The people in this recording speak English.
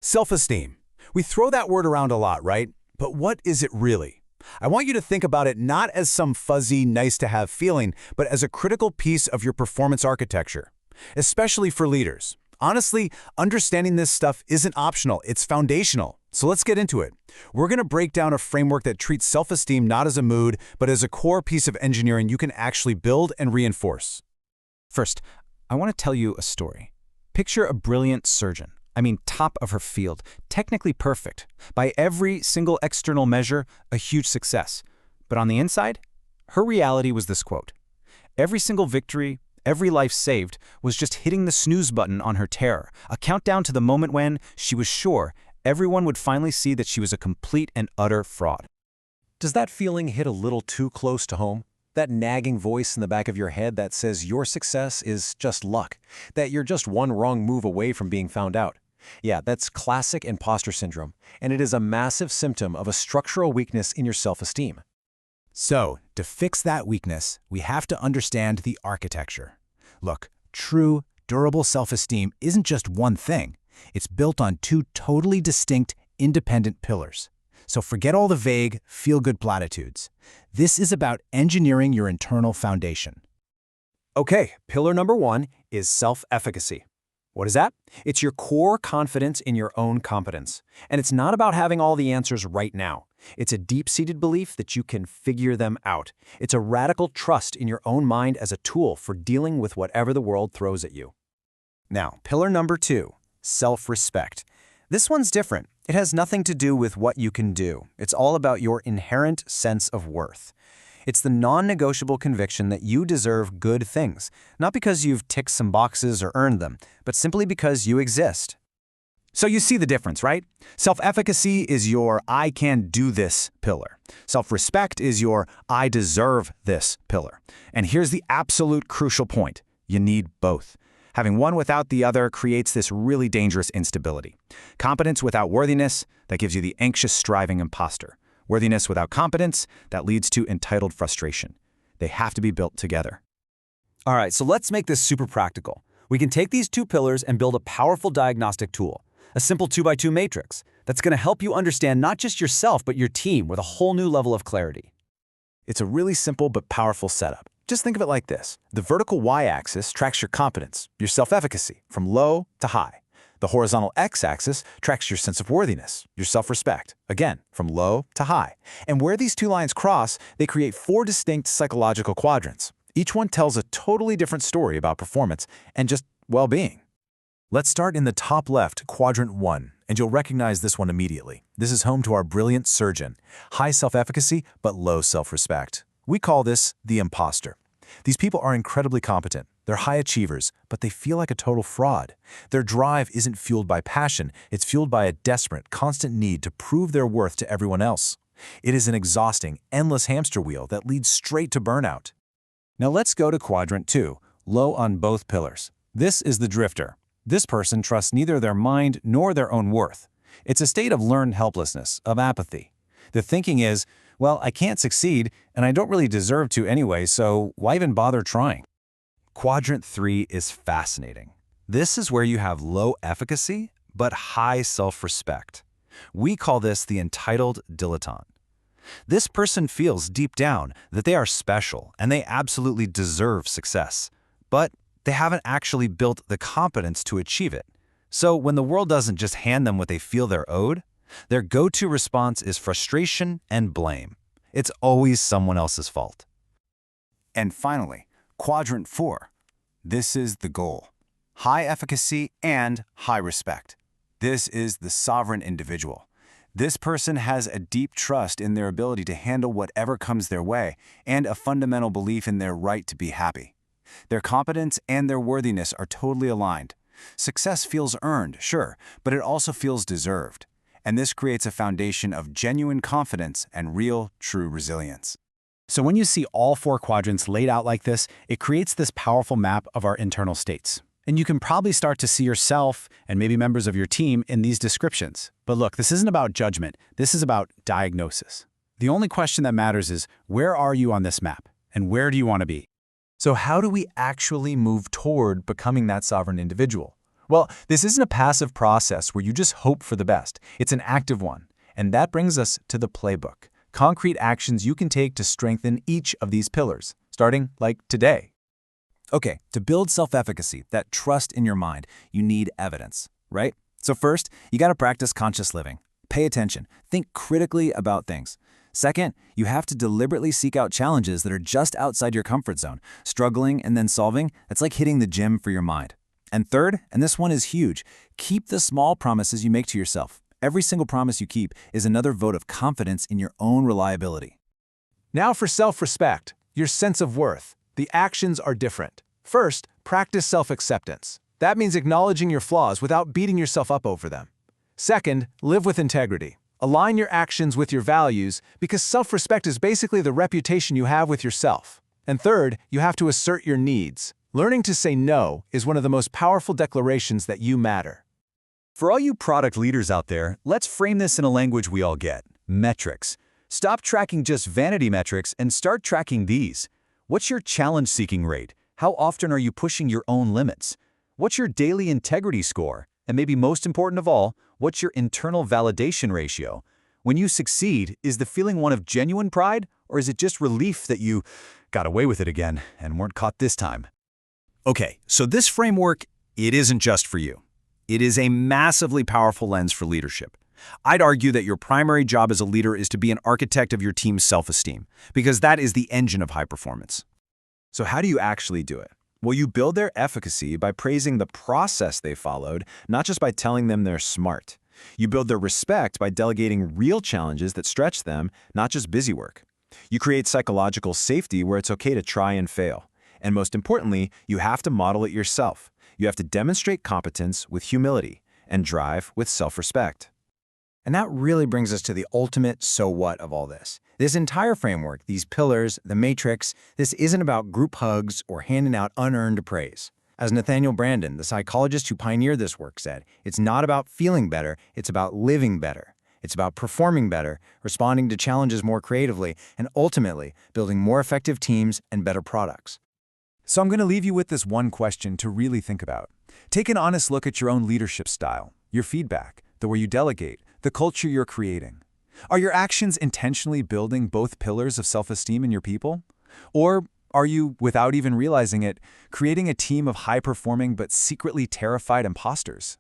Self-esteem. We throw that word around a lot, right? But what is it really? I want you to think about it not as some fuzzy, nice-to-have feeling, but as a critical piece of your performance architecture, especially for leaders. Honestly, understanding this stuff isn't optional, it's foundational. So let's get into it. We're going to break down a framework that treats self-esteem not as a mood, but as a core piece of engineering you can actually build and reinforce. First, I want to tell you a story. Picture a brilliant surgeon. Top of her field, technically perfect. By every single external measure, a huge success. But on the inside, her reality was this quote: "Every single victory, every life saved, was just hitting the snooze button on her terror, a countdown to the moment when she was sure everyone would finally see that she was a complete and utter fraud." Does that feeling hit a little too close to home? That nagging voice in the back of your head that says your success is just luck, that you're just one wrong move away from being found out. Yeah, that's classic imposter syndrome, and it is a massive symptom of a structural weakness in your self-esteem. So, to fix that weakness, we have to understand the architecture. Look, true, durable self-esteem isn't just one thing. It's built on two totally distinct, independent pillars. So forget all the vague, feel-good platitudes. This is about engineering your internal foundation. Okay, pillar number one is self-efficacy. What is that? It's your core confidence in your own competence. And it's not about having all the answers right now. It's a deep-seated belief that you can figure them out. It's a radical trust in your own mind as a tool for dealing with whatever the world throws at you. Now, pillar number two, self-respect. This one's different. It has nothing to do with what you can do. It's all about your inherent sense of worth. It's the non-negotiable conviction that you deserve good things, not because you've ticked some boxes or earned them, but simply because you exist. So you see the difference, right? Self-efficacy is your I can do this pillar. Self-respect is your I deserve this pillar. And here's the absolute crucial point. You need both. Having one without the other creates this really dangerous instability. Competence without worthiness, that gives you the anxious, striving imposter. Worthiness without competence, that leads to entitled frustration. They have to be built together. All right, so let's make this super practical. We can take these two pillars and build a powerful diagnostic tool, a simple 2x2 matrix that's going to help you understand not just yourself, but your team with a whole new level of clarity. It's a really simple but powerful setup. Just think of it like this. The vertical y-axis tracks your competence, your self-efficacy, from low to high. The horizontal x-axis tracks your sense of worthiness, your self-respect, again, from low to high. And where these two lines cross, they create four distinct psychological quadrants. Each one tells a totally different story about performance and just well-being. Let's start in the top left, quadrant 1, and you'll recognize this one immediately. This is home to our brilliant surgeon. High self-efficacy, but low self-respect. We call this the impostor. These people are incredibly competent. They're high achievers, but they feel like a total fraud. Their drive isn't fueled by passion. It's fueled by a desperate, constant need to prove their worth to everyone else. It is an exhausting, endless hamster wheel that leads straight to burnout. Now let's go to quadrant 2, low on both pillars. This is the drifter. This person trusts neither their mind nor their own worth. It's a state of learned helplessness, of apathy. The thinking is, well, I can't succeed, and I don't really deserve to anyway, so why even bother trying? Quadrant 3 is fascinating. This is where you have low efficacy, but high self-respect. We call this the entitled dilettante. This person feels deep down that they are special and they absolutely deserve success, but they haven't actually built the competence to achieve it. So when the world doesn't just hand them what they feel they're owed, their go-to response is frustration and blame. It's always someone else's fault. And finally, quadrant 4. This is the goal. High efficacy and high respect. This is the sovereign individual. This person has a deep trust in their ability to handle whatever comes their way and a fundamental belief in their right to be happy. Their competence and their worthiness are totally aligned. Success feels earned, sure, but it also feels deserved. And this creates a foundation of genuine confidence and real, true resilience. So when you see all four quadrants laid out like this, it creates this powerful map of our internal states. And you can probably start to see yourself and maybe members of your team in these descriptions. But look, this isn't about judgment. This is about diagnosis. The only question that matters is, where are you on this map? And where do you want to be? So how do we actually move toward becoming that sovereign individual? Well, this isn't a passive process where you just hope for the best. It's an active one. And that brings us to the playbook. Concrete actions you can take to strengthen each of these pillars, starting like today. Okay, to build self-efficacy, that trust in your mind, you need evidence, right? So first, you got to practice conscious living. Pay attention. Think critically about things. Second, you have to deliberately seek out challenges that are just outside your comfort zone. Struggling and then solving, that's like hitting the gym for your mind. And third, and this one is huge, keep the small promises you make to yourself. Every single promise you keep is another vote of confidence in your own reliability. Now for self-respect, your sense of worth. The actions are different. First, practice self-acceptance. That means acknowledging your flaws without beating yourself up over them. Second, live with integrity. Align your actions with your values because self-respect is basically the reputation you have with yourself. And third, you have to assert your needs. Learning to say no is one of the most powerful declarations that you matter. For all you product leaders out there, let's frame this in a language we all get: metrics. Stop tracking just vanity metrics and start tracking these. What's your challenge-seeking rate? How often are you pushing your own limits? What's your daily integrity score? And maybe most important of all, what's your internal validation ratio? When you succeed, is the feeling one of genuine pride, or is it just relief that you got away with it again and weren't caught this time? Okay, so this framework, it isn't just for you. It is a massively powerful lens for leadership. I'd argue that your primary job as a leader is to be an architect of your team's self-esteem, because that is the engine of high performance. So how do you actually do it? Well, you build their efficacy by praising the process they followed, not just by telling them they're smart. You build their respect by delegating real challenges that stretch them, not just busy work. You create psychological safety where it's okay to try and fail. And most importantly, you have to model it yourself. You have to demonstrate competence with humility and drive with self-respect. And that really brings us to the ultimate so what of all this. This entire framework, these pillars, the matrix, this isn't about group hugs or handing out unearned praise. As Nathaniel Branden, the psychologist who pioneered this work, said, it's not about feeling better, it's about living better. It's about performing better, responding to challenges more creatively, and ultimately building more effective teams and better products. So I'm going to leave you with this one question to really think about. Take an honest look at your own leadership style, your feedback, the way you delegate, the culture you're creating. Are your actions intentionally building both pillars of self-esteem in your people? Or are you, without even realizing it, creating a team of high-performing but secretly terrified imposters?